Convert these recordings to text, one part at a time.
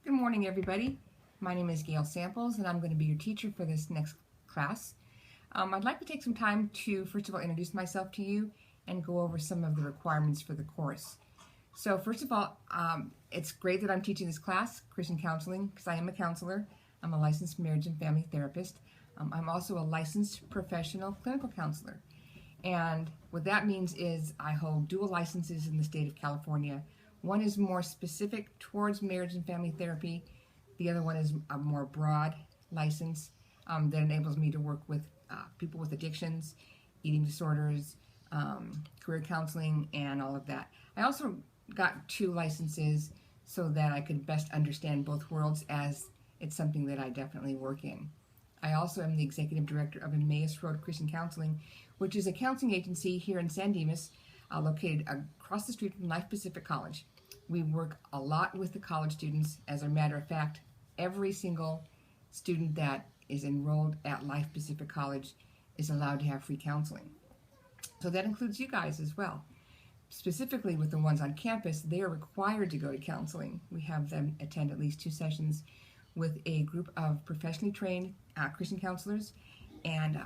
Good morning, everybody. My name is Gail Samples, and I'm going to be your teacher for this next class. I'd like to take some time to, first of all, introduce myself to you and go over some of the requirements for the course. So, first of all, it's great that I'm teaching this class, Christian Counseling, because I am a counselor. I'm a licensed marriage and family therapist. I'm also a licensed professional clinical counselor. And what that means is I hold dual licenses in the state of California. One is more specific towards marriage and family therapy. The other one is a more broad license that enables me to work with people with addictions, eating disorders, career counseling, and all of that. I also got two licenses so that I could best understand both worlds, as it's something that I definitely work in. I also am the executive director of Emmaus Road Christian Counseling, which is a counseling agency here in San Dimas, located across the street from Life Pacific College. We work a lot with the college students. As a matter of fact, every single student that is enrolled at Life Pacific College is allowed to have free counseling. So that includes you guys as well. Specifically with the ones on campus, they are required to go to counseling. We have them attend at least 2 sessions with a group of professionally trained Christian counselors, and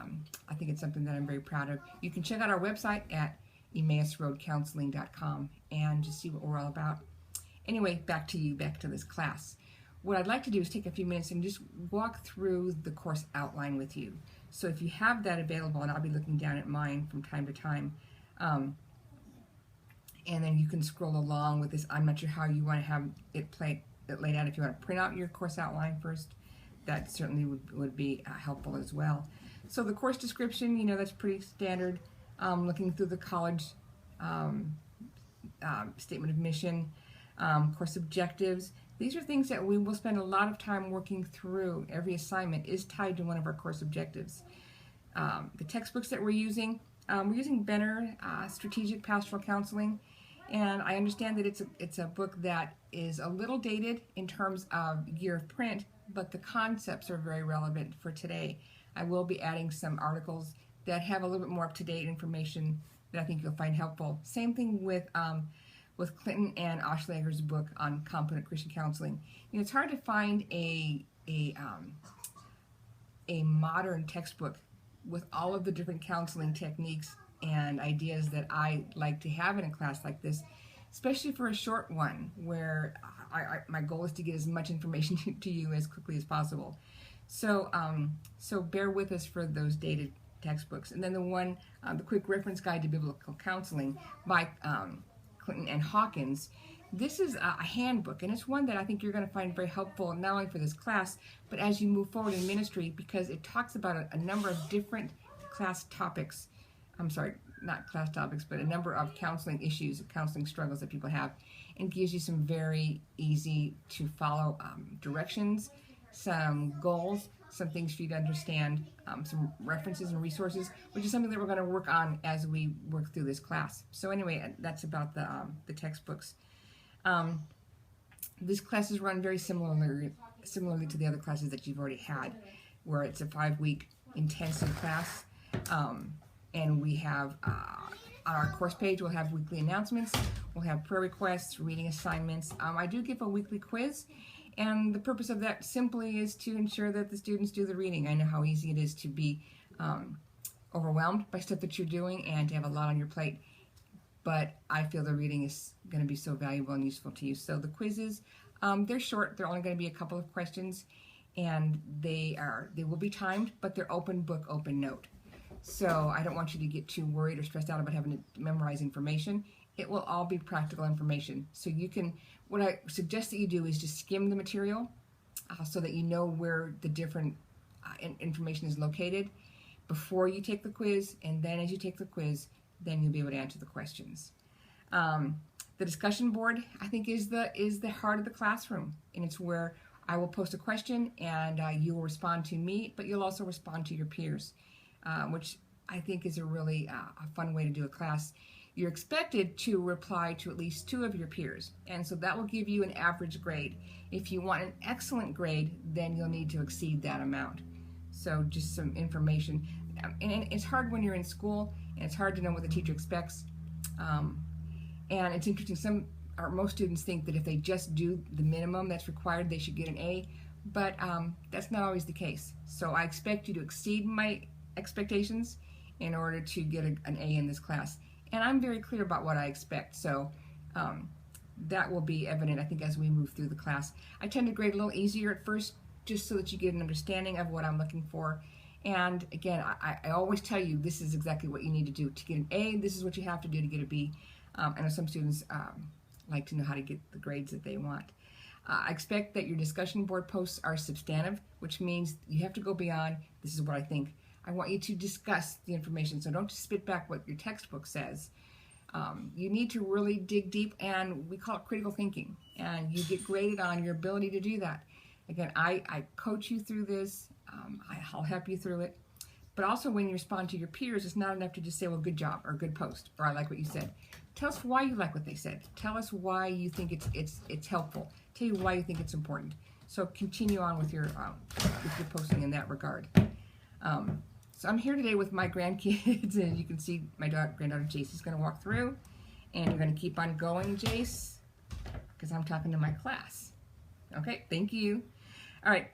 I think it's something that I'm very proud of. You can check out our website at emmausroadcounseling.com and just see what we're all about. Anyway, back to this class. What I'd like to do is take a few minutes and just walk through the course outline with you. So if you have that available, and I'll be looking down at mine from time to time, and then you can scroll along with this. I'm not sure how you want to have it laid out. If you want to print out your course outline first, that certainly would be helpful as well. So the course description, that's pretty standard. Looking through the college statement of mission, course objectives. These are things that we will spend a lot of time working through. Every assignment is tied to one of our course objectives. The textbooks that we're using Benner Strategic Pastoral Counseling, and I understand that it's a book that is a little dated in terms of year of print, but the concepts are very relevant for today. I will be adding some articles that have a little bit more up-to-date information that I think you'll find helpful. Same thing with Clinton and Oschlager's book on competent Christian counseling. It's hard to find a modern textbook with all of the different counseling techniques and ideas that I like to have in a class like this, especially for a short one where my goal is to get as much information to you as quickly as possible. So bear with us for those dated textbooks. And then the Quick Reference Guide to Biblical Counseling by Clinton and Hawkins. This is a handbook, and it's one that I think you're going to find very helpful, not only for this class, but as you move forward in ministry, because it talks about a number of different class topics. I'm sorry, not class topics, but a number of counseling issues, counseling struggles that people have, and gives you some very easy to follow directions, some goals, some things for you to understand, some references and resources, which is something that we're going to work on as we work through this class. So anyway, that's about the textbooks. This class is run very similarly to the other classes that you've already had, where it's a 5-week intensive class. And we have, on our course page, we'll have weekly announcements, we'll have prayer requests, reading assignments. I do give a weekly quiz, and the purpose of that simply is to ensure that the students do the reading. I know how easy it is to be overwhelmed by stuff that you're doing and to have a lot on your plate, but I feel the reading is going to be so valuable and useful to you. So the quizzes, they're short. They're only going to be a couple of questions, and they will be timed, but they're open book, open note. So I don't want you to get too worried or stressed out about having to memorize information. It will all be practical information. So what I suggest that you do is just skim the material so that you know where the different information is located before you take the quiz, and then as you take the quiz, then you'll be able to answer the questions. The discussion board, I think, is the heart of the classroom, and it's where I will post a question and you will respond to me, but you'll also respond to your peers. Which I think is a really a fun way to do a class. You're expected to reply to at least 2 of your peers, and so that will give you an average grade. If you want an excellent grade, then you'll need to exceed that amount. So just some information. And it's hard when you're in school, and it's hard to know what the teacher expects. And it's interesting, some or most students think that if they just do the minimum that's required, they should get an A, but that's not always the case. So I expect you to exceed my expectations in order to get an A in this class. And I'm very clear about what I expect, so that will be evident, I think, as we move through the class. I tend to grade a little easier at first, just so that you get an understanding of what I'm looking for. And again, I always tell you, this is exactly what you need to do. To get an A, this is what you have to do to get a B. I know some students like to know how to get the grades that they want. I expect that your discussion board posts are substantive, which means you have to go beyond, this is what I think. I want you to discuss the information, so don't just spit back what your textbook says. You need to really dig deep, and we call it critical thinking, and you get graded on your ability to do that. Again, I coach you through this, I'll help you through it, but also when you respond to your peers, it's not enough to just say, well, good job, or good post, or I like what you said. Tell us why you like what they said. Tell us why you think it's helpful. Tell you why you think it's important. So continue on with your posting in that regard. So I'm here today with my grandkids, and you can see my granddaughter Jace is going to walk through, and you're going to keep on going, Jace, because I'm talking to my class. Okay, thank you. All right,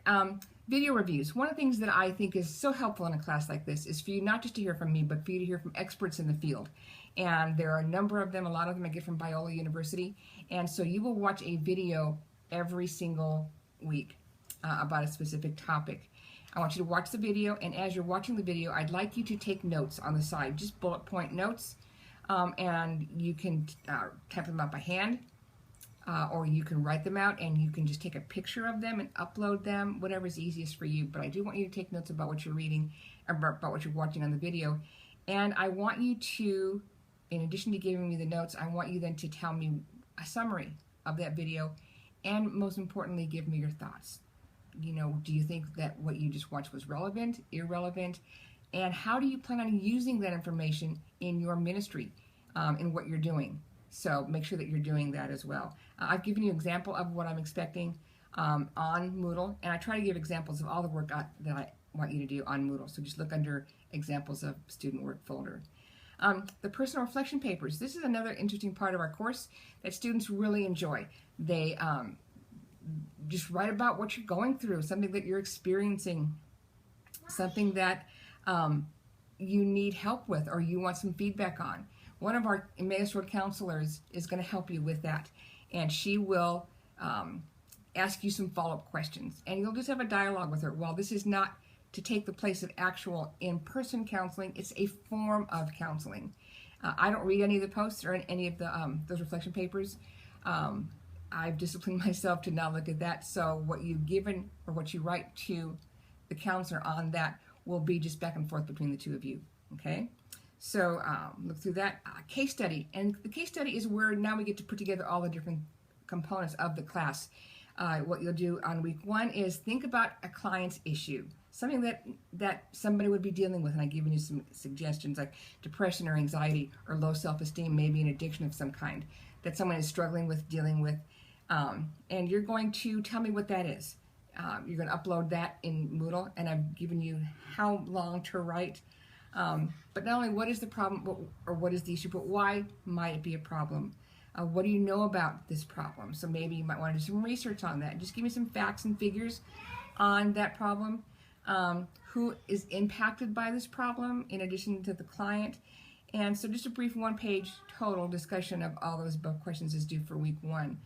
video reviews. One of the things that I think is so helpful in a class like this is for you not just to hear from me, but for you to hear from experts in the field. And there are a number of them, a lot of them I get from Biola University, and so you will watch a video every single week about a specific topic. I want you to watch the video, and as you're watching the video, I'd like you to take notes on the side, just bullet point notes, and you can type them out by hand, or you can write them out, and you can just take a picture of them and upload them, whatever's easiest for you. But I do want you to take notes about what you're reading, about what you're watching on the video, and I want you to, in addition to giving me the notes, I want you then to tell me a summary of that video, and most importantly, give me your thoughts. You know, do you think that what you just watched was relevant, irrelevant, and how do you plan on using that information in your ministry, in what you're doing? So make sure that you're doing that as well. I've given you an example of what I'm expecting on Moodle, and I try to give examples of all the work that I want you to do on Moodle. So just look under examples of student work folder. The personal reflection papers. This is another interesting part of our course that students really enjoy. They just write about what you're going through, something that you're experiencing, something that you need help with or you want some feedback on. One of our Emmaus Road counselors is going to help you with that, and she will ask you some follow-up questions, and you'll just have a dialogue with her. Well, this is not to take the place of actual in-person counseling. It's a form of counseling. I don't read any of the posts or any of the those reflection papers. I've disciplined myself to not look at that, so what you've given or what you write to the counselor on that will be just back and forth between the two of you, okay? So look through that. Case study, and the case study is where now we get to put together all the different components of the class. What you'll do on week 1 is think about a client's issue, something that somebody would be dealing with, and I've given you some suggestions like depression or anxiety or low self-esteem, maybe an addiction of some kind that someone is struggling with, dealing with. And you're going to tell me what that is. You're going to upload that in Moodle, and I've given you how long to write. But not only what is the problem or what is the issue, but why might it be a problem? What do you know about this problem? So maybe you might want to do some research on that. Just give me some facts and figures on that problem. Who is impacted by this problem in addition to the client? And so just a brief 1-page total discussion of all those above questions is due for week 1.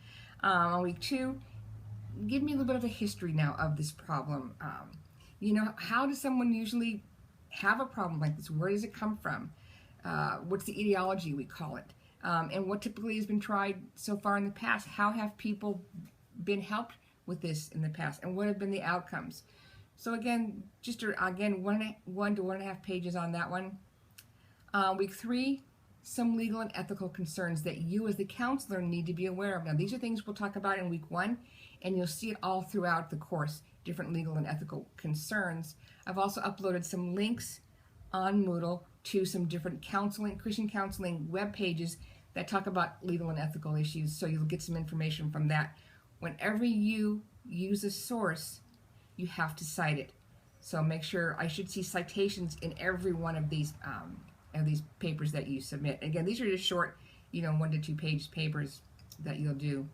On week 2, give me a little bit of a history now of this problem. You know, how does someone usually have a problem like this? Where does it come from? What's the etiology, we call it? And what typically has been tried so far in the past? How have people been helped with this in the past? And what have been the outcomes? So again, just again, 1 to 1.5 pages on that one. Week 3, some legal and ethical concerns that you as the counselor need to be aware of. Now, these are things we'll talk about in week 1, and you'll see it all throughout the course, different legal and ethical concerns. I've also uploaded some links on Moodle to some different counseling, Christian counseling web pages that talk about legal and ethical issues, so you'll get some information from that. Whenever you use a source, you have to cite it. So make sure, I should see citations in every one of these papers that you submit. Again, these are just short, 1 to 2 page papers, that you'll do.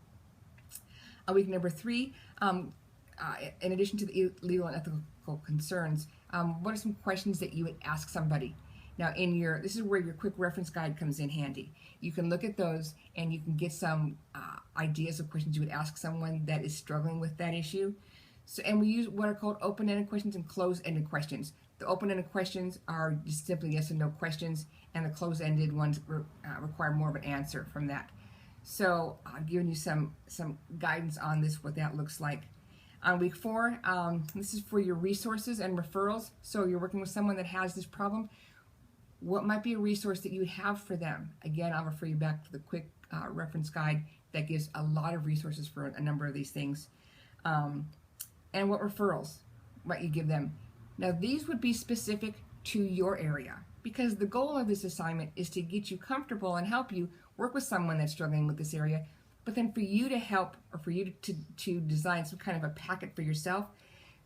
Week number 3, in addition to the legal and ethical concerns, what are some questions that you would ask somebody? Now, this is where your quick reference guide comes in handy. You can look at those and you can get some ideas of questions you would ask someone that is struggling with that issue. So, and we use what are called open-ended questions and closed-ended questions. The open-ended questions are just simply yes and no questions, and the closed-ended ones require more of an answer from that. So I've given you some guidance on this, what that looks like. On week 4, this is for your resources and referrals. So you're working with someone that has this problem. What might be a resource that you would have for them? Again, I'll refer you back to the quick reference guide that gives a lot of resources for a number of these things. And what referrals might you give them? Now, these would be specific to your area, because the goal of this assignment is to get you comfortable and help you work with someone that's struggling with this area, but then for you to help, or for you to design some kind of a packet for yourself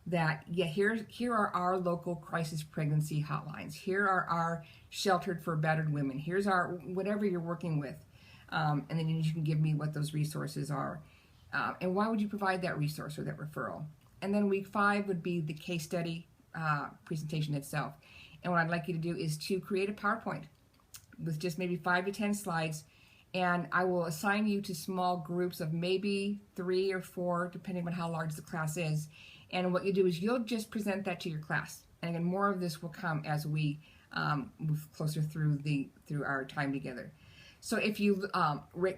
that, yeah, here are our local crisis pregnancy hotlines. Here are our sheltered for battered women. Here's our whatever you're working with. And then you can give me what those resources are. And why would you provide that resource or that referral? And then week 5 would be the case study presentation itself. And what I'd like you to do is to create a PowerPoint with just maybe 5 to 10 slides, and I will assign you to small groups of maybe 3 or 4, depending on how large the class is. And what you do is you'll just present that to your class. And again, more of this will come as we move closer through our time together. So if you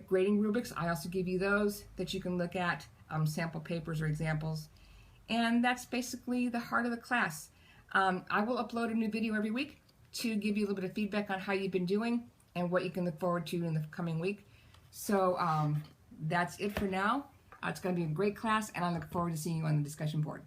grading rubrics, I also give you those that you can look at, sample papers or examples. And that's basically the heart of the class. I will upload a new video every week to give you a little bit of feedback on how you've been doing and what you can look forward to in the coming week. So that's it for now. It's going to be a great class, and I look forward to seeing you on the discussion board.